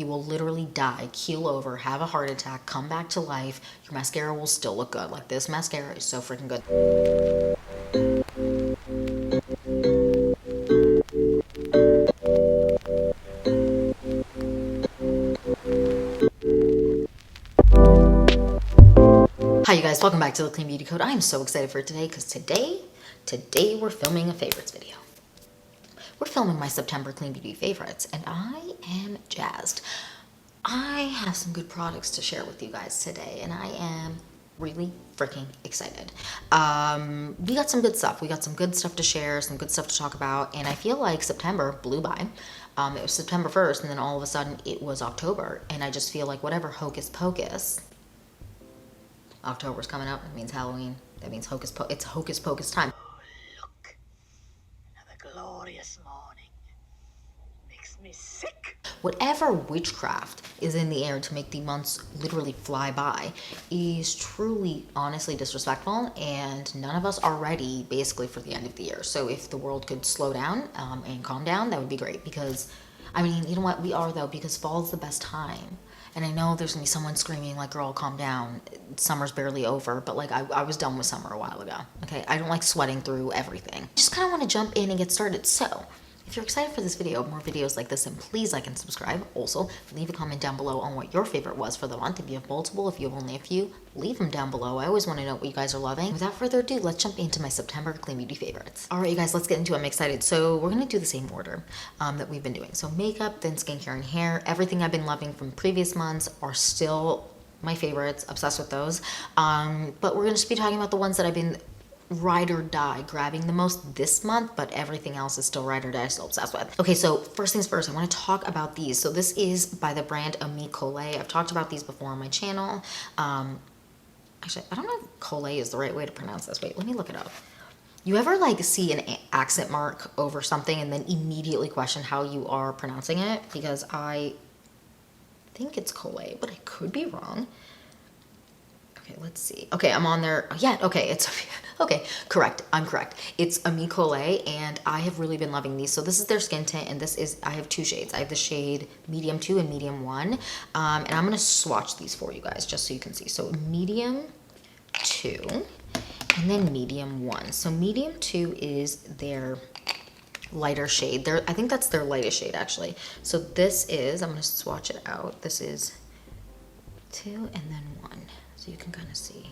You will literally die, keel over, have a heart attack, come back to life. Your mascara will still look good. Like, this mascara is so freaking good. Hi you guys, welcome back to the Clean Beauty Code. I am so excited for today because today we're filming a favorites video. We're filming my September Clean Beauty favorites and I am jazzed. I have some good products to share with you guys today and I am really freaking excited. We got some good stuff. We got some good stuff to share, some good stuff to talk about, and I feel like September blew by. It was September 1st and then all of a sudden it was October, and I just feel like whatever hocus pocus, October's coming up, that means Halloween, that means it's hocus pocus time. Look, another glorious morning. Makes me sick. Whatever witchcraft is in the air to make the months literally fly by is truly, honestly disrespectful, and none of us are ready basically for the end of the year. So if the world could slow down and calm down, that would be great, because, I mean, you know what, we are though, because fall's the best time. And I know there's gonna be someone screaming like, girl, calm down, summer's barely over, but like I was done with summer a while ago, okay? I don't like sweating through everything. Just kind of want to jump in and get started. So if you're excited for this video, more videos like this, then please like and subscribe. Also, leave a comment down below on what your favorite was for the month. If you have multiple, if you have only a few, leave them down below. I always want to know what you guys are loving. Without further ado, let's jump into my September Clean Beauty favorites. All right, you guys, let's get into it. I'm excited. So we're going to do the same order that we've been doing. So makeup, then skincare and hair. Everything I've been loving from previous months are still my favorites. Obsessed with those. But we're going to just be talking about the ones that I've been ride or die grabbing the most this month, but everything else is still ride or die, still obsessed with. Okay, so first things first, I want to talk about these. So this is by the brand Ami Colé. I've talked about these before on my channel. Actually, I don't know if Colé is the right way to pronounce this. Wait, let me look it up. You ever like see an accent mark over something and then immediately question how you are pronouncing it? Because I think it's Colé, but I could be wrong. Okay, let's see. Okay, I'm on there. Yeah, okay, it's okay, correct. I'm correct. It's Ami Colé, and I have really been loving these. So this is their skin tint, and this is, I have two shades. I have the shade medium 2 and medium 1. And I'm gonna swatch these for you guys just so you can see. So medium 2 and then medium 1. So medium 2 is their lighter shade. I think that's their lightest shade actually. So this is, I'm gonna swatch it out. This is 2 and then 1. So you can kind of see.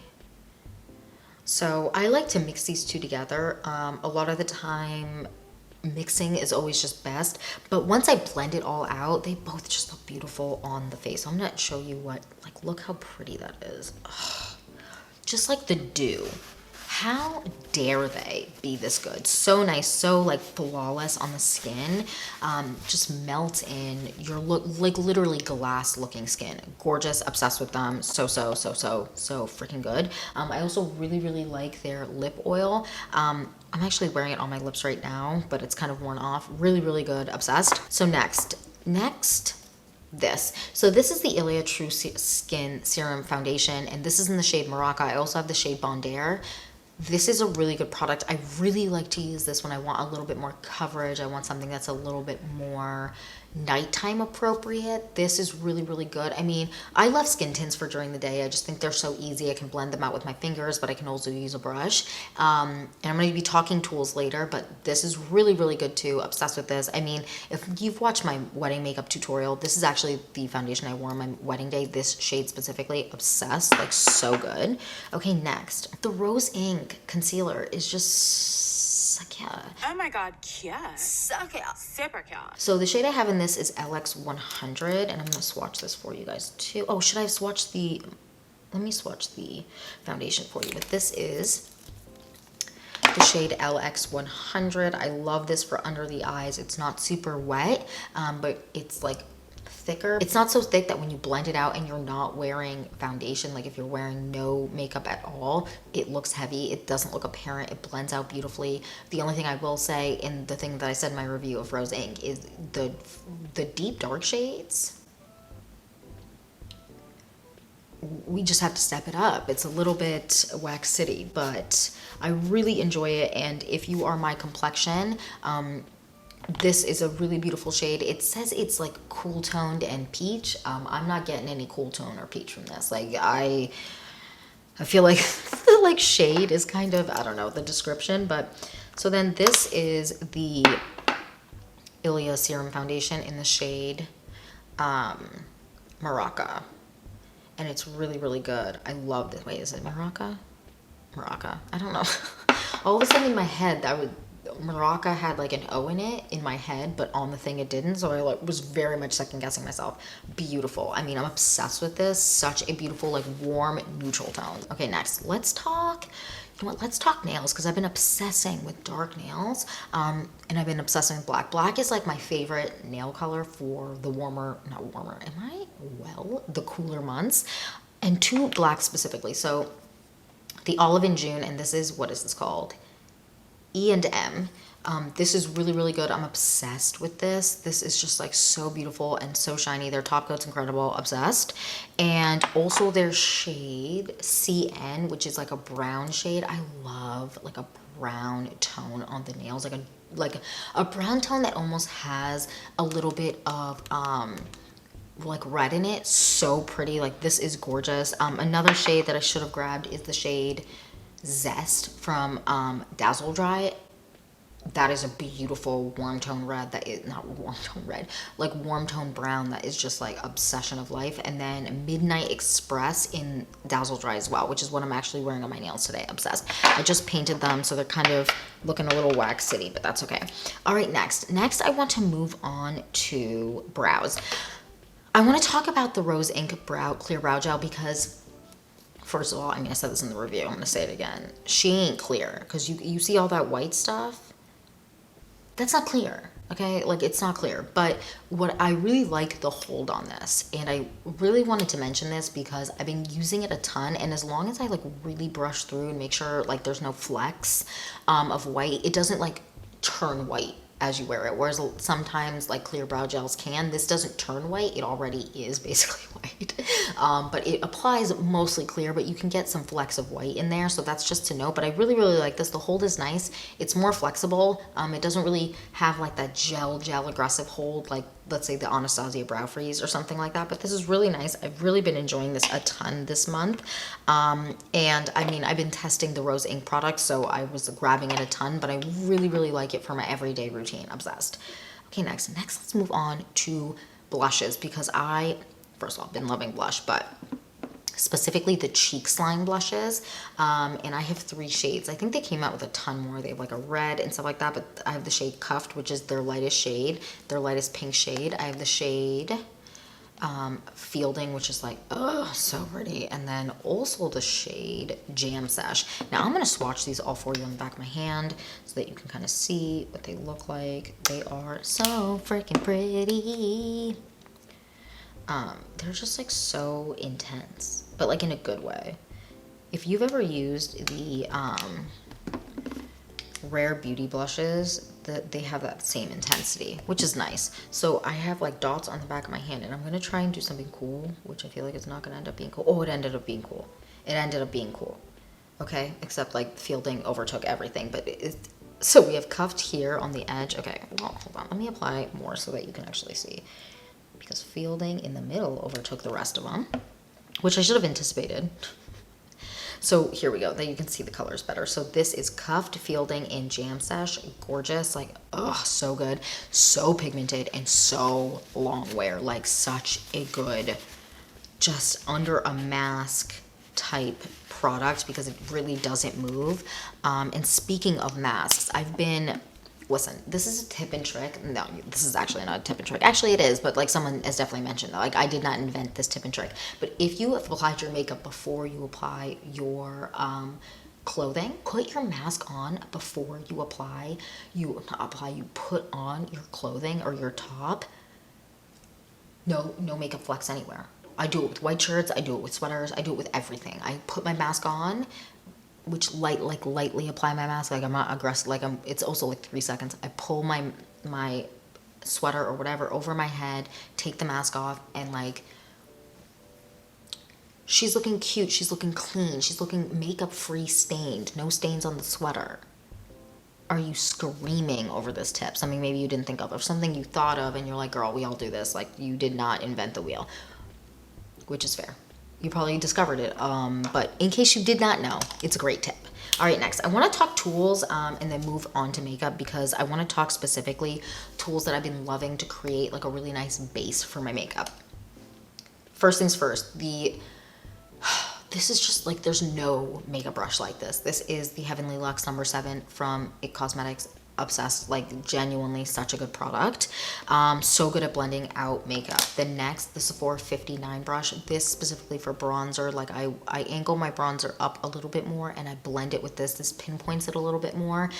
So I like to mix these two together. A lot of the time mixing is always just best, but once I blend it all out, they both just look beautiful on the face. So I'm gonna show you what, like, look how pretty that is. Ugh. Just like the dew. How dare they be this good? So nice, so like flawless on the skin. Just melt in your look, like literally glass looking skin. Gorgeous, obsessed with them. So freaking good. I also really like their lip oil. I'm actually wearing it on my lips right now, but it's kind of worn off. Really good, obsessed. So next, this. So this is the Ilia True Skin Serum Foundation, and this is in the shade Maraca. I also have the shade Bondare. This is a really good product. I really like to use this when I want a little bit more coverage. I want something that's a little bit more nighttime appropriate. This is really good. I mean, I love skin tints for during the day. I just think they're so easy. I can blend them out with my fingers, but I can also use a brush. And I'm going to be talking tools later, but this is really good too. Obsessed with this. I mean, if you've watched my wedding makeup tutorial, this is actually the foundation I wore on my wedding day. This shade specifically, obsessed, like so good. Okay, next, the Rose Ink concealer is just cute. Oh my god, cute. So cute. Super cute. So the shade I have in this is LX100, and I'm gonna swatch this for you guys too. Oh, should I have swatched the, let me swatch the foundation for you. But this is the shade LX100. I love this for under the eyes. It's not super wet, but it's like thicker. It's not so thick that when you blend it out and you're not wearing foundation, like if you're wearing no makeup at all, it looks heavy. It doesn't look apparent. It blends out beautifully. The only thing I will say, and the thing that I said in my review of Rose Ink, is the deep dark shades, we just have to step it up. It's a little bit Wax City, but I really enjoy it. And if you are my complexion, this is a really beautiful shade. It says it's like cool toned and peach. I'm not getting any cool tone or peach from this. Like I feel like like shade is kind of, I don't know the description, but so then this is the Ilia Serum Foundation in the shade Maraca. And it's really, really good. I love this. Wait, is it Maraca? Maraca. I don't know. All of a sudden in my head, Maraca had like an O in it in my head, but on the thing it didn't. So I like was very much second guessing myself. Beautiful. I mean, I'm obsessed with this. Such a beautiful, like warm, neutral tone. Okay, next, let's talk. You know what? Let's talk nails because I've been obsessing with dark nails, and I've been obsessing with black. Black is like my favorite nail color for the not warmer. Am I well? The cooler months, and to black specifically. So the Olive in June, and this is, what is this called? E&M. This is really, really good. I'm obsessed with this. This is just like so beautiful and so shiny. Their top coat's incredible. Obsessed. And also their shade CN, which is like a brown shade. I love like a brown tone on the nails, like a brown tone that almost has a little bit of like red in it. So pretty. Like this is gorgeous. Another shade that I should have grabbed is the shade Zest from Dazzle Dry. That is a beautiful warm tone red. That is not warm tone red, like warm tone brown. That is just like obsession of life. And then Midnight Express in Dazzle Dry as well, which is what I'm actually wearing on my nails today. Obsessed. I just painted them, so they're kind of looking a little wax city, but that's okay. All right, next I want to move on to brows. I want to talk about the Rose Inc Clear Brow Gel because, first of all, I mean, I said this in the review. I'm going to say it again. She ain't clear because you see all that white stuff? That's not clear, okay? Like, it's not clear. But what I really like the hold on this, and I really wanted to mention this because I've been using it a ton, and as long as I, like, really brush through and make sure, like, there's no flecks of white, it doesn't, like, turn white as you wear it, whereas sometimes like clear brow gels can. This doesn't turn white, it already is basically white. But it applies mostly clear, but you can get some flecks of white in there, so that's just to note. But I really, really like this. The hold is nice. It's more flexible. It doesn't really have like that gel aggressive hold like, let's say, the Anastasia Brow Freeze or something like that, but this is really nice. I've really been enjoying this a ton this month. And I mean, I've been testing the Rose Inc product, so I was grabbing it a ton, but I really, really like it for my everyday routine. Obsessed. Okay, next let's move on to blushes because first of all, I've been loving blush, but specifically the cheek slime blushes, and I have 3 shades. I think they came out with a ton more. They have like a red and stuff like that, but I have the shade Cuffed, which is their lightest shade, their lightest pink shade. I have the shade Fielding, which is like, oh, so pretty, and then also the shade Jam Sesh. Now I'm going to swatch these all for you on the back of my hand so that you can kind of see what they look like. They are so freaking pretty. They're just like so intense, but like in a good way. If you've ever used the Rare Beauty blushes, they have that same intensity, which is nice. So I have like dots on the back of my hand, and I'm gonna try and do something cool, which I feel like it's not gonna end up being cool. Oh, it ended up being cool. It ended up being cool. Okay, except like Fielding overtook everything, but so we have Cuffed here on the edge. Okay, well, hold on. Let me apply more so that you can actually see. Because Fielding in the middle overtook the rest of them, which I should have anticipated. So here we go. Then you can see the colors better. So this is Cuffed, Fielding, and Jam Sesh. Gorgeous. Like, oh, so good. So pigmented and so long wear. Like, such a good, just under a mask type product because it really doesn't move. And speaking of masks, listen, this is a tip and trick. No, this is actually not a tip and trick. Actually, it is, but like someone has definitely mentioned that. Like, I did not invent this tip and trick. But if you have applied your makeup before you apply your clothing, put your mask on before you you put on your clothing or your top. No makeup flecks anywhere. I do it with white shirts. I do it with sweaters. I do it with everything. I put my mask on, which lightly apply my mask. Like, I'm not aggressive. Like, it's also like 3 seconds. I pull my sweater or whatever over my head, take the mask off, and like, she's looking cute. She's looking clean. She's looking makeup free, stained. No stains on the sweater. are you screaming over this tip? Something maybe you didn't think of, or something you thought of and you're like, girl, we all do this. Like, you did not invent the wheel, which is fair. You probably discovered it. But in case you did not know, it's a great tip. All right, next, I want to talk tools and then move on to makeup, because I want to talk specifically tools that I've been loving to create like a really nice base for my makeup. First things first, this is just like, there's no makeup brush like this. This is the Heavenly Luxe number 7 from IT Cosmetics. Obsessed, like genuinely such a good product. So good at blending out makeup. The next, the Sephora 59 brush. This specifically for bronzer. Like I angle my bronzer up a little bit more and I blend it with this. This pinpoints it a little bit more.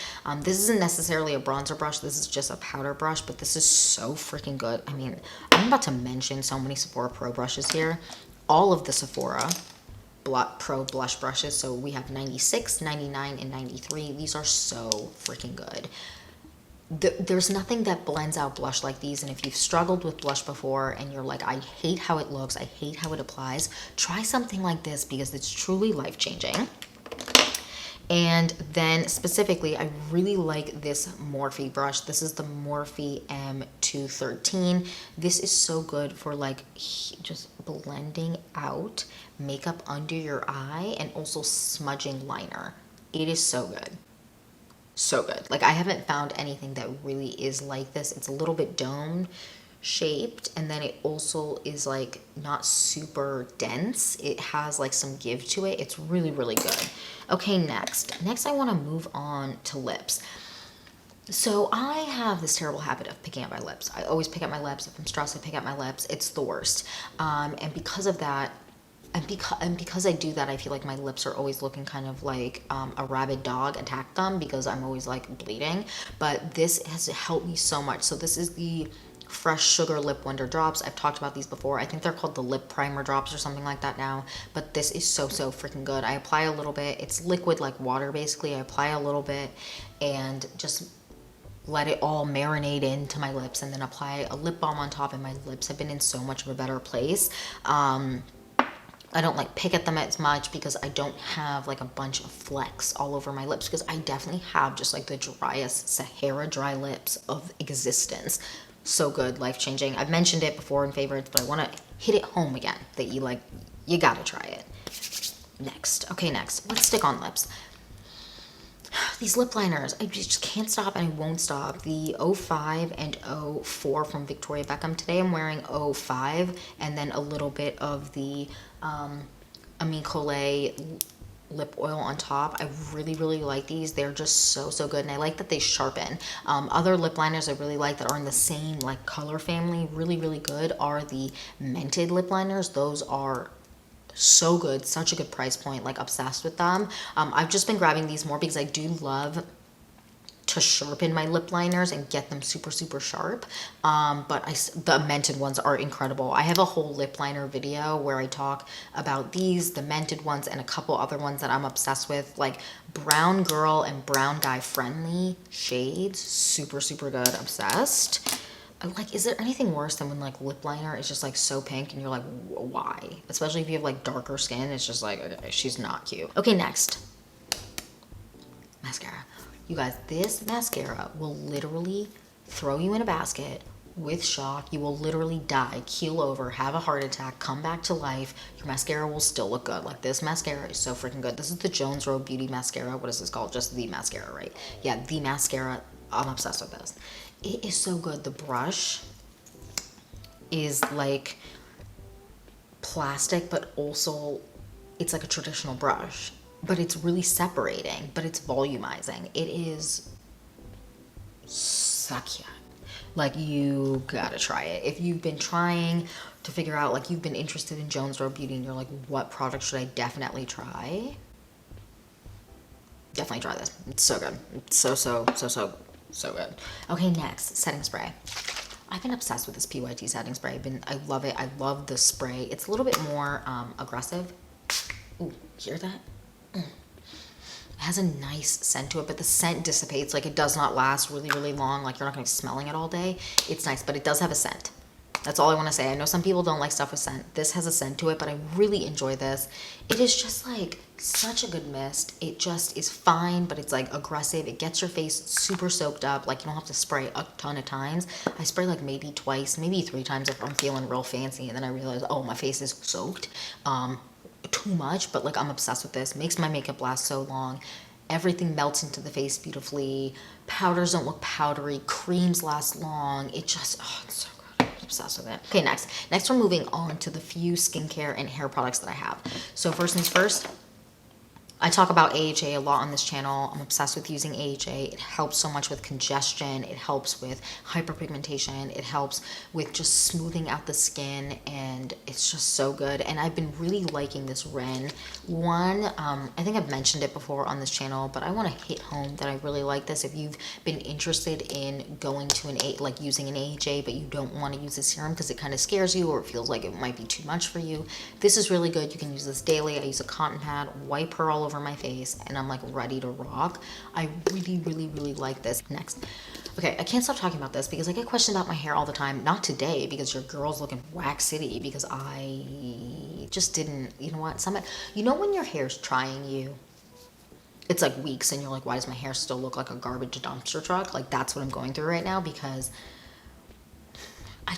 This isn't necessarily a bronzer brush. This is just a powder brush, but this is so freaking good. I mean, I'm about to mention so many Sephora Pro brushes here. All of the Sephora Pro blush brushes. So we have 96, 99, and 93. These are so freaking good. There's nothing that blends out blush like these. And if you've struggled with blush before and you're like, I hate how it looks, I hate how it applies, try something like this, because it's truly life-changing. And then specifically, I really like this Morphe brush. This is the Morphe M213. This is so good for like just blending out makeup under your eye and also smudging liner. It is so good. So good. Like, I haven't found anything that really is like this. It's a little bit dome shaped, and then it also is like not super dense. It has like some give to it. It's really, really good. Okay, next I want to move on to lips. So I have this terrible habit of picking at my lips. I always pick at my lips. If I'm stressed, I pick at my lips. It's the worst. And because of that, and because I do that, I feel like my lips are always looking kind of like a rabid dog attacked them, because I'm always like bleeding. But this has helped me so much. So this is the Fresh Sugar Lip Wonder Drops. I've talked about these before. I think they're called the Lip Primer Drops or something like that now. But this is so freaking good. I apply a little bit. It's liquid like water, basically. I apply a little bit and just let it all marinate into my lips, and then apply a lip balm on top, and my lips have been in so much of a better place. I don't like pick at them as much because I don't have like a bunch of flecks all over my lips, because I definitely have just like the driest Sahara dry lips of existence. So good, life-changing. I've mentioned it before in favorites, but I want to hit it home again that you gotta try it. Next, let's stick on lips. These lip liners, I just can't stop and I won't stop. The 05 and 04 from Victoria Beckham. Today I'm wearing 05 and then a little bit of the Ami Collet lip oil on top. I really like these. They're just so good, and I like that they sharpen. Other lip liners I really like that are in the same like color family, really good, are the Mented lip liners. Those are so good, such a good price point, like obsessed with them. I've just been grabbing these more because I do love to sharpen my lip liners and get them super sharp. But the Mented ones are incredible. I have a whole lip liner video where I talk about these, the Mented ones, and a couple other ones that I'm obsessed with, like Brown Girl and Brown Guy Friendly shades. Super good, obsessed. Like, is there anything worse than when like lip liner is just like so pink and you're like, why? Especially if you have like darker skin, it's just like, okay, she's not cute. Okay, next, mascara. You guys, this mascara will literally throw you in a basket with shock. You will literally die, keel over, have a heart attack, come back to life. Your mascara will still look good. Like, this mascara is so freaking good. This is the Jones Road Beauty Mascara. What is this called? Just the mascara, right? Yeah, the mascara. I'm obsessed with this. It is so good. The brush is like plastic, but also it's like a traditional brush, but it's really separating, but it's volumizing. It is sucky. Like, you gotta try it. If you've been trying to figure out, like, you've been interested in Jones Road Beauty and you're like, what product should I definitely try? Definitely try this. It's so good. It's so good. Okay, next, setting spray. I've been obsessed with this PYT setting spray. I love it. I love the spray. It's a little bit more aggressive. Ooh, hear that? It has a nice scent to it, but the scent dissipates. Like, it does not last really long. Like, you're not going to be smelling it all day. It's nice, but it does have a scent. That's all I want to say. I know some people don't like stuff with scent. This has a scent to it, but I really enjoy this. It is just like such a good mist. It just is fine, but it's like aggressive. It gets your face super soaked up. Like you don't have to spray a ton of times. I spray like maybe twice, maybe 3 times if I'm feeling real fancy. And then I realize, oh, my face is soaked. Too much, but like I'm obsessed with this. Makes my makeup last so long. Everything melts into the face beautifully. Powders don't look powdery. Creams last long. It just, oh, it's so good. I'm obsessed with it. Okay, next we're moving on to the few skincare and hair products that I have. So first things first, I talk about AHA a lot on this channel. I'm obsessed with using AHA. It helps so much with congestion. It helps with hyperpigmentation. It helps with just smoothing out the skin, and it's just so good. And I've been really liking this Ren one. I think I've mentioned it before on this channel, but I want to hit home that I really like this. If you've been interested in going to like using an AHA, but you don't want to use a serum because it kind of scares you or it feels like it might be too much for you, this is really good. You can use this daily. I use a cotton pad, wipe her all over my face, and I'm like ready to rock. I really, really, really like this. Next. Okay, I can't stop talking about this because I get questioned about my hair all the time. Not today because your girl's looking wax city because I just didn't, you know what? You know when your hair's trying you? It's like weeks and you're like, why does my hair still look like a garbage dumpster truck? Like that's what I'm going through right now because I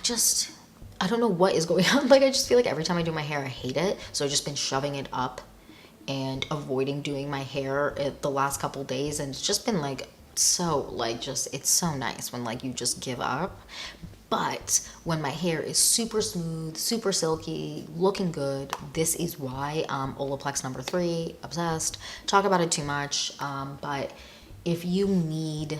don't know what is going on. Like I just feel like every time I do my hair, I hate it. So I've just been shoving it up and avoiding doing my hair the last couple days, and it's just been like so like just it's so nice when like you just give up. But when my hair is super smooth, super silky, looking good, this is why. Olaplex number 3, obsessed. Talk about it too much, but if you need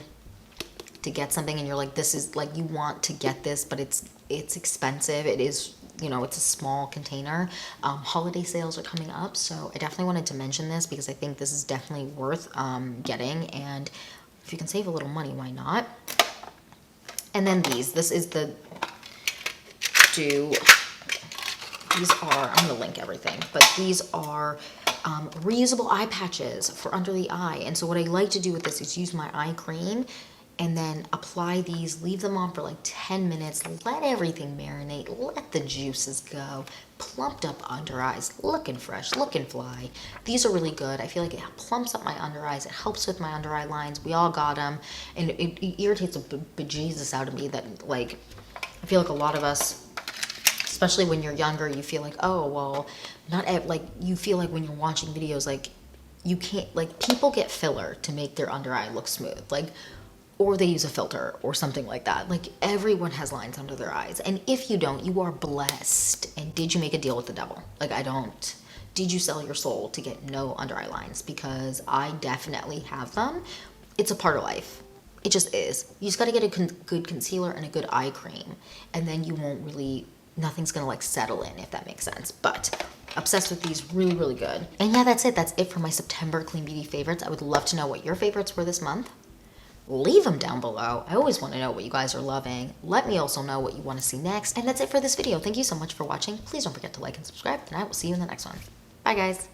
to get something and you're like, this is like, you want to get this, but it's expensive, it is, you know, it's a small container. Holiday sales are coming up, so I definitely wanted to mention this because I think this is definitely worth getting, and if you can save a little money, why not? And then this is the these are, I'm gonna link everything, but these are reusable eye patches for under the eye. And so what I like to do with this is use my eye cream and then apply these, leave them on for like 10 minutes, let everything marinate, let the juices go, plumped up under eyes, looking fresh, looking fly. These are really good. I feel like it plumps up my under eyes, it helps with my under eye lines, we all got them, and it irritates the bejesus out of me that like, I feel like a lot of us, especially when you're younger, you feel like, oh, well, like, you feel like when you're watching videos, like, you can't, like, people get filler to make their under eye look smooth, like, or they use a filter or something like that. Like everyone has lines under their eyes. And if you don't, you are blessed. And did you make a deal with the devil? Like I don't. Did you sell your soul to get no under eye lines? Because I definitely have them. It's a part of life. It just is. You just got to get a good concealer and a good eye cream. And then you won't really, nothing's going to like settle in, if that makes sense. But obsessed with these, really, really good. And yeah, that's it. That's it for my September Clean Beauty favorites. I would love to know what your favorites were this month. Leave them down below. I always want to know what you guys are loving. Let me also know what you want to see next. And that's it for this video. Thank you so much for watching. Please don't forget to like and subscribe, and I will see you in the next one. Bye, guys.